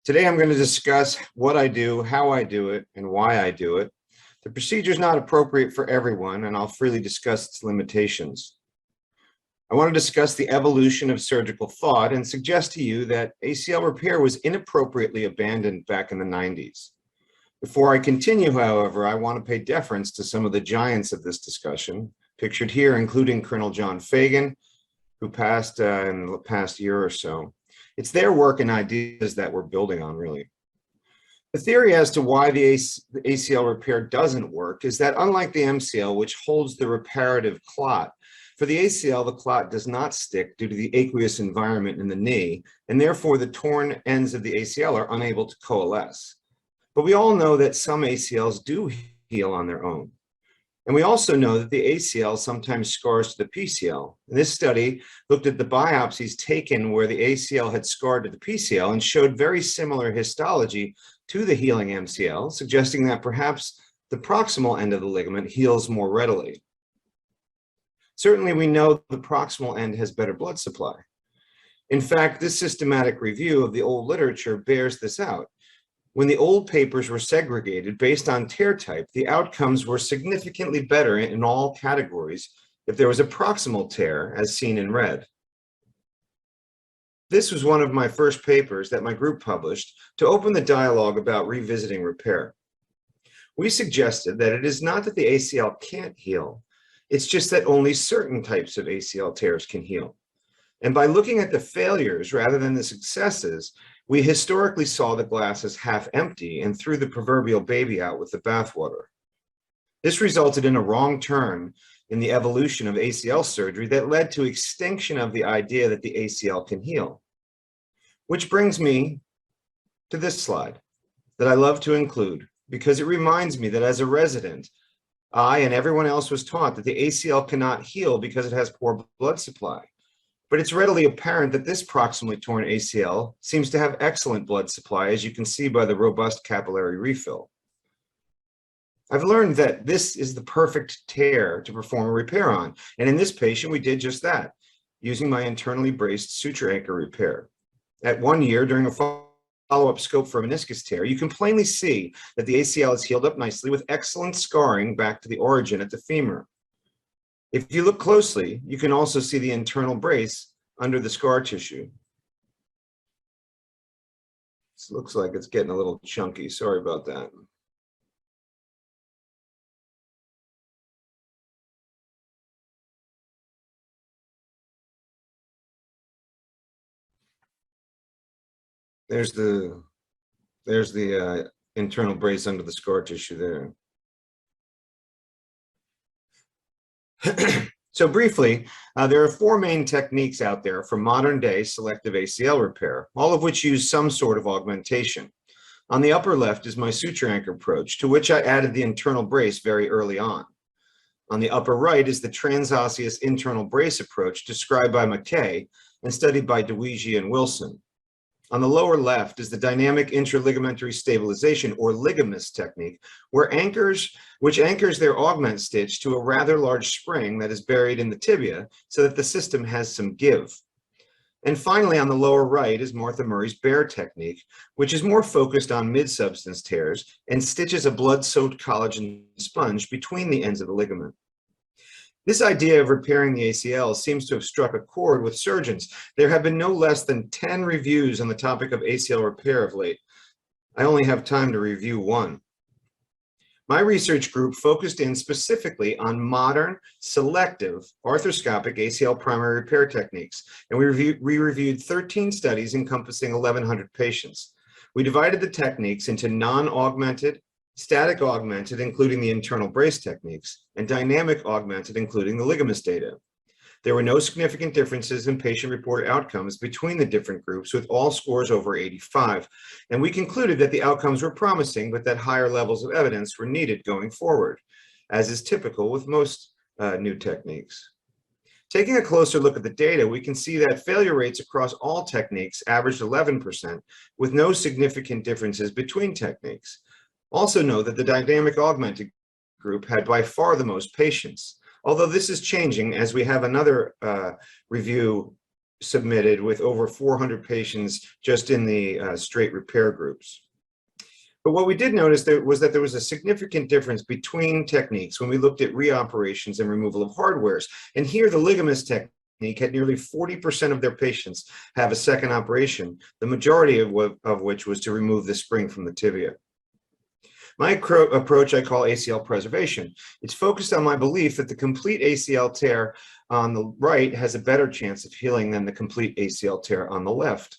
Today, I'm going to discuss what I do, how I do it, and why I do it. The procedure is not appropriate for everyone, and I'll freely discuss its limitations. I want to discuss the evolution of surgical thought and suggest to you that ACL repair was inappropriately abandoned back in the 90s. Before I continue, however, I want to pay deference to some of the giants of this discussion, pictured here, including Colonel John Fagan, who passed in the past year or so. It's their work and ideas that we're building on, really. The theory as to why the ACL repair doesn't work is that unlike the MCL, which holds the reparative clot, for the ACL, the clot does not stick due to the aqueous environment in the knee, and therefore the torn ends of the ACL are unable to coalesce. But we all know that some ACLs do heal on their own. And we also know that the ACL sometimes scars to the PCL. And this study looked at the biopsies taken where the ACL had scarred to the PCL and showed very similar histology to the healing MCL, suggesting that perhaps the proximal end of the ligament heals more readily. Certainly, we know the proximal end has better blood supply. In fact, this systematic review of the old literature bears this out. When the old papers were segregated based on tear type, the outcomes were significantly better in all categories if there was a proximal tear, as seen in red. This was one of my first papers that my group published to open the dialogue about revisiting repair. We suggested that it is not that the ACL can't heal, it's just that only certain types of ACL tears can heal. And by looking at the failures rather than the successes, we historically saw the glass as half empty and threw the proverbial baby out with the bathwater. This resulted in a wrong turn in the evolution of ACL surgery that led to extinction of the idea that the ACL can heal. Which brings me to this slide that I love to include because it reminds me that as a resident, I and everyone else was taught that the ACL cannot heal because it has poor blood supply. But it's readily apparent that this proximally torn ACL seems to have excellent blood supply, as you can see by the robust capillary refill. I've learned that this is the perfect tear to perform a repair on, and in this patient we did just that, using my internally braced suture anchor repair. At 1 year, during a follow-up scope for a meniscus tear, you can plainly see that the ACL is healed up nicely with excellent scarring back to the origin at the femur. If you look closely, you can also see the internal brace under the scar tissue. This looks like it's getting a little chunky. Sorry about that. There's the internal brace under the scar tissue there. So briefly, there are four main techniques out there for modern day selective ACL repair, all of which use some sort of augmentation. On the upper left is my suture anchor approach, to which I added the internal brace very early on. On the upper right is the transosseous internal brace approach described by McKay and studied by DeWeege and Wilson. On the lower left is the dynamic intraligamentary stabilization, or ligamist technique, which anchors their augment stitch to a rather large spring that is buried in the tibia so that the system has some give. And finally, on the lower right is Martha Murray's bear technique, which is more focused on mid-substance tears and stitches a blood-soaked collagen sponge between the ends of the ligament. This idea of repairing the ACL seems to have struck a chord with surgeons. There have been no less than 10 reviews on the topic of ACL repair of late. I only have time to review one. My research group focused in specifically on modern, selective, arthroscopic ACL primary repair techniques, and we reviewed 13 studies encompassing 1,100 patients. We divided the techniques into non-augmented, static augmented, including the internal brace techniques, and dynamic augmented, including the ligamist data. There were no significant differences in patient-reported outcomes between the different groups, with all scores over 85, and we concluded that the outcomes were promising, but that higher levels of evidence were needed going forward, as is typical with most new techniques. Taking a closer look at the data, we can see that failure rates across all techniques averaged 11%, with no significant differences between techniques. Also note that the dynamic augmented group had by far the most patients, although this is changing as we have another review submitted with over 400 patients just in the straight repair groups. But what we did notice was that there was a significant difference between techniques when we looked at reoperations and removal of hardwares. And here the ligaments technique had nearly 40% of their patients have a second operation, the majority of which was to remove the spring from the tibia. My approach I call ACL preservation. It's focused on my belief that the complete ACL tear on the right has a better chance of healing than the complete ACL tear on the left.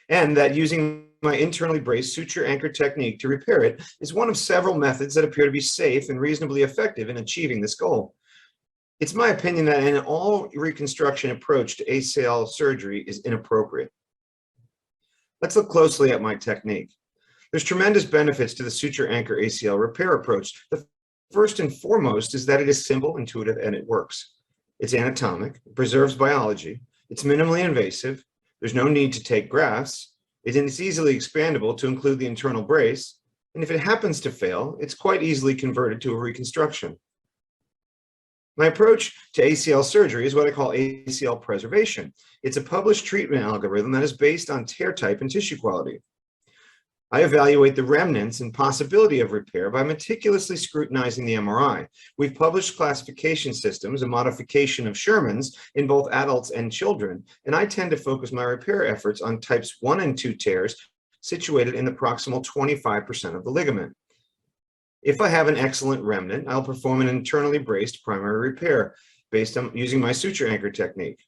And that using my internally braced suture anchor technique to repair it is one of several methods that appear to be safe and reasonably effective in achieving this goal. It's my opinion that an all reconstruction approach to ACL surgery is inappropriate. Let's look closely at my technique. There's tremendous benefits to the suture anchor ACL repair approach. The first and foremost is that it is simple, intuitive, and it works. It's anatomic, it preserves biology, it's minimally invasive, there's no need to take grafts, it's easily expandable to include the internal brace, and if it happens to fail, it's quite easily converted to a reconstruction. My approach to ACL surgery is what I call ACL preservation. It's a published treatment algorithm that is based on tear type and tissue quality. I evaluate the remnants and possibility of repair by meticulously scrutinizing the MRI. We've published classification systems, a modification of Sherman's in both adults and children, and I tend to focus my repair efforts on types 1 and 2 tears situated in the proximal 25% of the ligament. If I have an excellent remnant, I'll perform an internally braced primary repair based on using my suture anchor technique.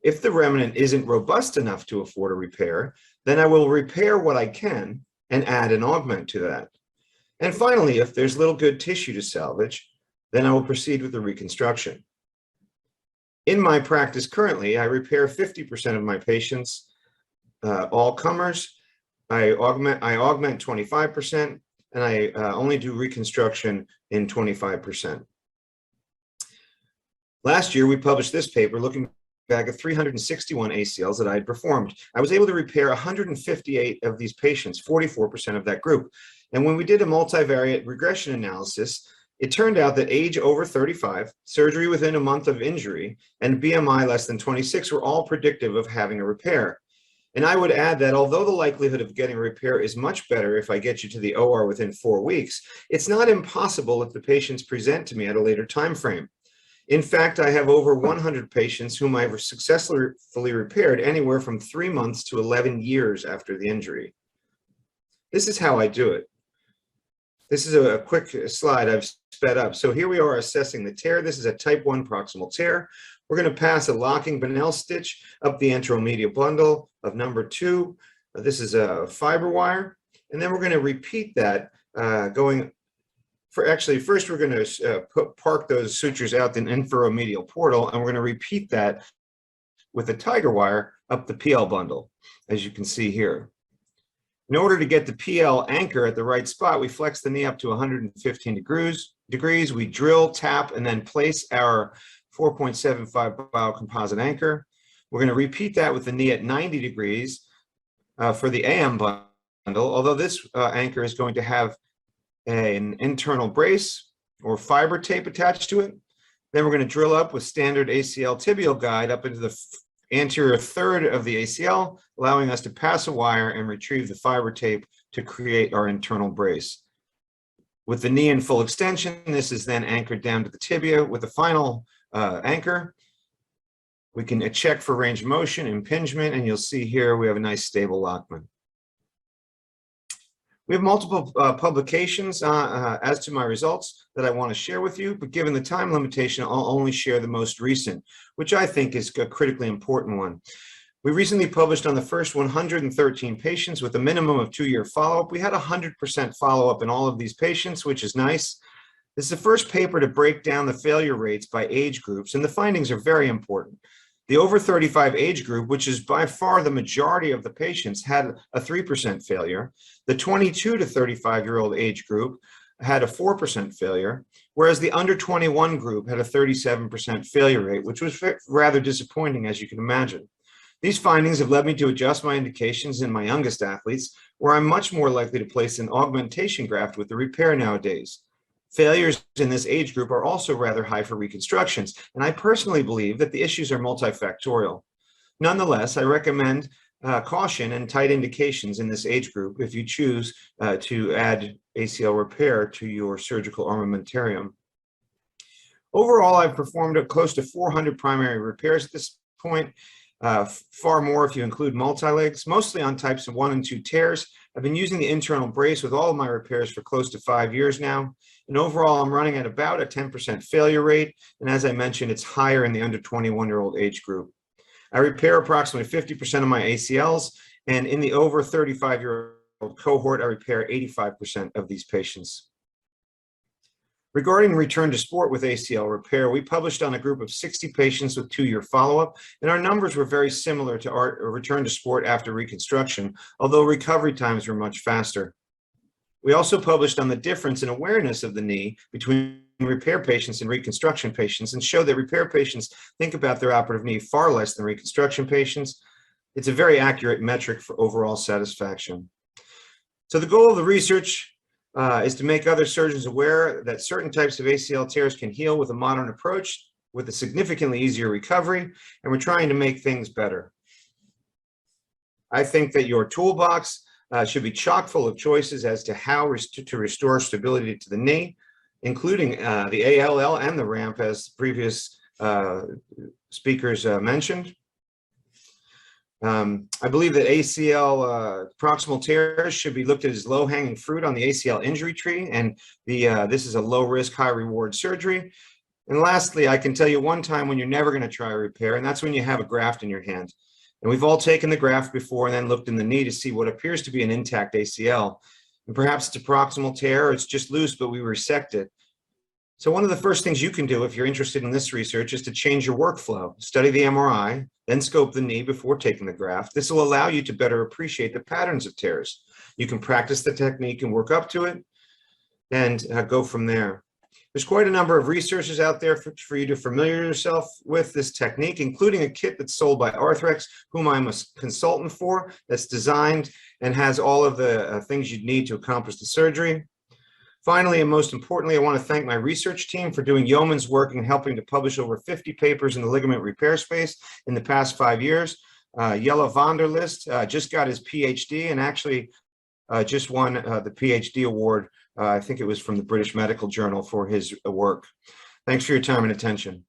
If the remnant isn't robust enough to afford a repair, then I will repair what I can and add an augment to that. And finally, if there's little good tissue to salvage, then I will proceed with the reconstruction. In my practice currently, I repair 50% of my patients, all comers. I augment 25%, and I only do reconstruction in 25%. Last year, we published this paper looking back at 361 ACLs that I had performed. I was able to repair 158 of these patients, 44% of that group. And when we did a multivariate regression analysis, it turned out that age over 35, surgery within a month of injury, and BMI less than 26 were all predictive of having a repair. And I would add that although the likelihood of getting a repair is much better if I get you to the OR within 4 weeks, it's not impossible if the patients present to me at a later time frame. In fact, I have over 100 patients whom I've successfully repaired anywhere from 3 months to 11 years after the injury. This is how I do it. This is a quick slide I've sped up. So here we are assessing the tear. This is a type 1 proximal tear. We're going to pass a locking Bonnell stitch up the anteromedial bundle of number 2. This is a fiber wire. And then we're going to repeat that first we're going to park those sutures out in inferomedial portal, and we're going to repeat that with a tiger wire up the PL bundle, as you can see here. In order to get the PL anchor at the right spot, we flex the knee up to 115 degrees. We drill, tap, and then place our 4.75 biocomposite anchor. We're going to repeat that with the knee at 90 degrees for the AM bundle, although this anchor is going to have an internal brace or fiber tape attached to it. Then we're going to drill up with standard ACL tibial guide up into the anterior third of the ACL, allowing us to pass a wire and retrieve the fiber tape to create our internal brace. With the knee in full extension, this is then anchored down to the tibia with the final anchor. We can check for range of motion, impingement, and you'll see here we have a nice stable lockment. We have multiple publications as to my results that I want to share with you, but given the time limitation, I'll only share the most recent, which I think is a critically important one. We recently published on the first 113 patients with a minimum of 2-year follow-up. We had 100% follow-up in all of these patients, which is nice. This is the first paper to break down the failure rates by age groups, and the findings are very important. The over 35 age group, which is by far the majority of the patients, had a 3% failure. The 22 to 35-year-old age group had a 4% failure, whereas the under 21 group had a 37% failure rate, which was rather disappointing, as you can imagine. These findings have led me to adjust my indications in my youngest athletes, where I'm much more likely to place an augmentation graft with the repair nowadays. Failures in this age group are also rather high for reconstructions, and I personally believe that the issues are multifactorial. Nonetheless, I recommend caution and tight indications in this age group if you choose to add ACL repair to your surgical armamentarium. Overall, I've performed close to 400 primary repairs at this point, far more if you include multi-legs, mostly on types of 1 and 2 tears. I've been using the internal brace with all of my repairs for close to 5 years now. And overall, I'm running at about a 10% failure rate. And as I mentioned, it's higher in the under 21-year-old age group. I repair approximately 50% of my ACLs, and in the over 35-year-old cohort, I repair 85% of these patients. Regarding return to sport with ACL repair, we published on a group of 60 patients with 2-year follow-up, and our numbers were very similar to our return to sport after reconstruction, although recovery times were much faster. We also published on the difference in awareness of the knee between repair patients and reconstruction patients, and showed that repair patients think about their operative knee far less than reconstruction patients. It's a very accurate metric for overall satisfaction. So the goal of the research is to make other surgeons aware that certain types of ACL tears can heal with a modern approach with a significantly easier recovery, and we're trying to make things better. I think that your toolbox should be chock full of choices as to how to restore stability to the knee, including the ALL and the ramp, as previous speakers mentioned. I believe that ACL proximal tears should be looked at as low-hanging fruit on the ACL injury tree, and this is a low-risk, high-reward surgery. And lastly, I can tell you one time when you're never going to try a repair, and that's when you have a graft in your hand. And we've all taken the graft before and then looked in the knee to see what appears to be an intact ACL. And perhaps it's a proximal tear, or it's just loose, but we resect it. So one of the first things you can do if you're interested in this research is to change your workflow. Study the MRI, then scope the knee before taking the graft. This will allow you to better appreciate the patterns of tears. You can practice the technique and work up to it and go from there. There's quite a number of resources out there for you to familiarize yourself with this technique, including a kit that's sold by Arthrex, whom I'm a consultant for, that's designed and has all of the things you'd need to accomplish the surgery. Finally, and most importantly, I want to thank my research team for doing yeoman's work in helping to publish over 50 papers in the ligament repair space in the past 5 years. Jelle van der List just got his PhD and actually just won the PhD award. I think it was from the British Medical Journal for his work. Thanks for your time and attention.